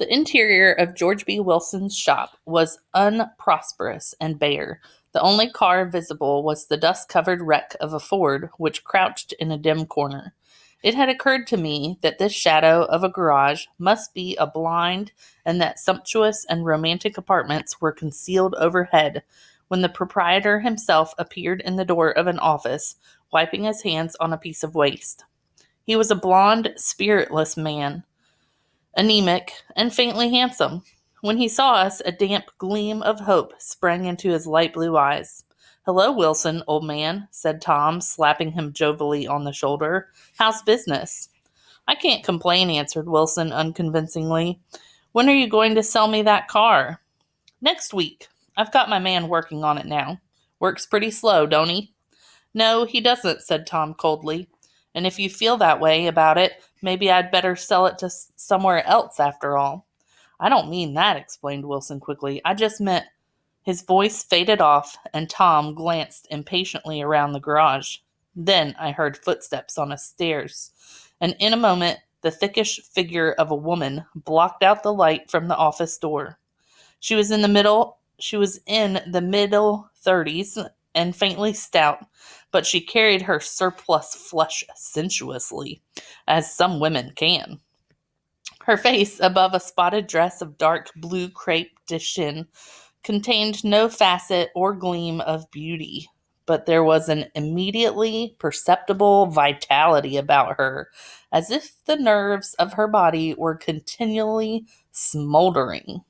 The interior of George B. Wilson's shop was unprosperous and bare. The only car visible was the dust-covered wreck of a Ford, which crouched in a dim corner. It had occurred to me that this shadow of a garage must be a blind and that sumptuous and romantic apartments were concealed overhead when the proprietor himself appeared in the door of an office, wiping his hands on a piece of waste. He was a blond, spiritless man, anemic, and faintly handsome. When he saw us, a damp gleam of hope sprang into his light blue eyes. "Hello, Wilson, old man," said Tom, slapping him jovially on the shoulder. "How's business?" "I can't complain," answered Wilson unconvincingly. "When are you going to sell me that car?" "Next week. I've got my man working on it now." "Works pretty slow, don't he?" "No, he doesn't," said Tom coldly. "And if you feel that way about it, maybe I'd better sell it to somewhere else after all." "I don't mean that," explained Wilson quickly. "I just meant—" His voice faded off, and Tom glanced impatiently around the garage. Then I heard footsteps on the stairs, and in a moment the thickish figure of a woman blocked out the light from the office door. She was in the middle 30s and faintly stout, but she carried her surplus flesh sensuously, as some women can. Her face, above a spotted dress of dark blue crepe de chine, contained no facet or gleam of beauty, but there was an immediately perceptible vitality about her, as if the nerves of her body were continually smoldering.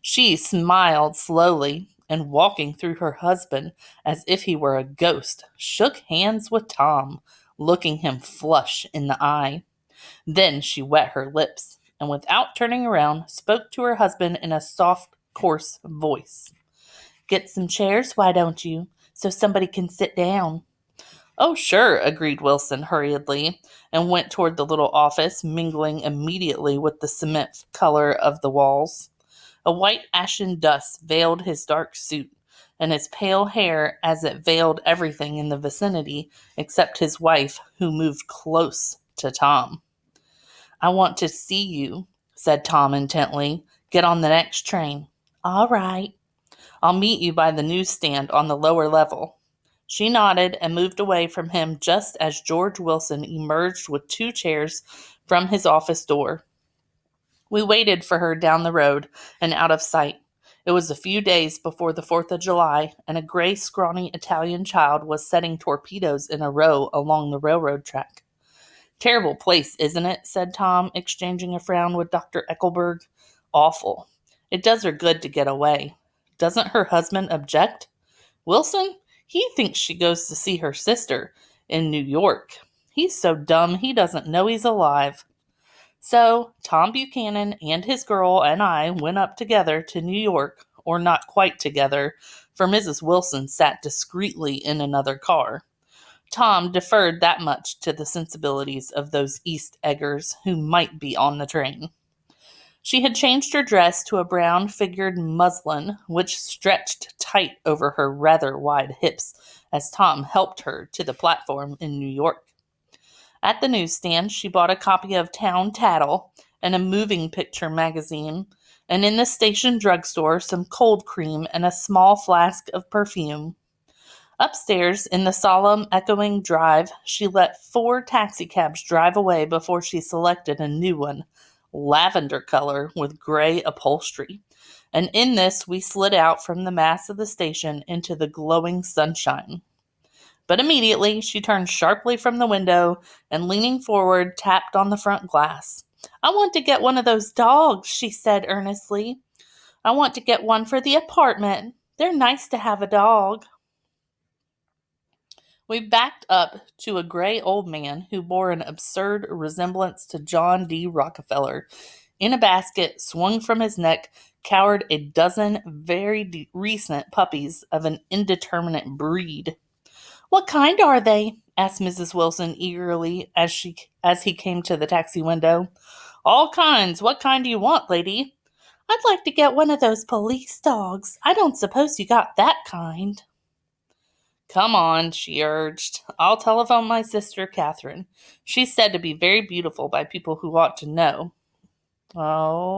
She smiled slowly, and walking through her husband as if he were a ghost, shook hands with Tom, looking him flush in the eye. Then she wet her lips, and without turning around, spoke to her husband in a soft, coarse voice. "Get some chairs, why don't you, so somebody can sit down?" "Oh, sure," agreed Wilson hurriedly, and went toward the little office, mingling immediately with the cement color of the walls. A white ashen dust veiled his dark suit, and his pale hair as it veiled everything in the vicinity except his wife, who moved close to Tom. "I want to see you," said Tom intently. "Get on the next train." "All right." "I'll meet you by the newsstand on the lower level." She nodded and moved away from him just as George Wilson emerged with 2 chairs from his office door. We waited for her down the road and out of sight. It was a few days before the 4th of July, and a gray, scrawny Italian child was setting torpedoes in a row along the railroad track. "Terrible place, isn't it?" said Tom, exchanging a frown with Dr. Eckelberg. "Awful. It does her good to get away." "Doesn't her husband object?" "Wilson? He thinks she goes to see her sister in New York. He's so dumb he doesn't know he's alive." So Tom Buchanan and his girl and I went up together to New York, or not quite together, for Mrs. Wilson sat discreetly in another car. Tom deferred that much to the sensibilities of those East Eggers who might be on the train. She had changed her dress to a brown-figured muslin, which stretched tight over her rather wide hips as Tom helped her to the platform in New York. At the newsstand, she bought a copy of Town Tattle and a moving picture magazine, and in the station drugstore some cold cream and a small flask of perfume. Upstairs, in the solemn, echoing drive, she let 4 taxicabs drive away before she selected a new one, lavender color with gray upholstery. And in this we slid out from the mass of the station into the glowing sunshine. But immediately she turned sharply from the window and, leaning forward, tapped on the front glass. "I want to get one of those dogs," she said earnestly. "I want to get one for the apartment. They're nice to have a dog." We backed up to a gray old man who bore an absurd resemblance to John D. Rockefeller. In a basket, swung from his neck, cowered a dozen very recent puppies of an indeterminate breed. "What kind are they?" asked Mrs. Wilson eagerly as he came to the taxi window. "All kinds. What kind do you want, lady?" "I'd like to get one of those police dogs. I don't suppose you got that kind." "Come on," she urged. "I'll telephone my sister, Catherine. She's said to be very beautiful by people who ought to know." "Oh,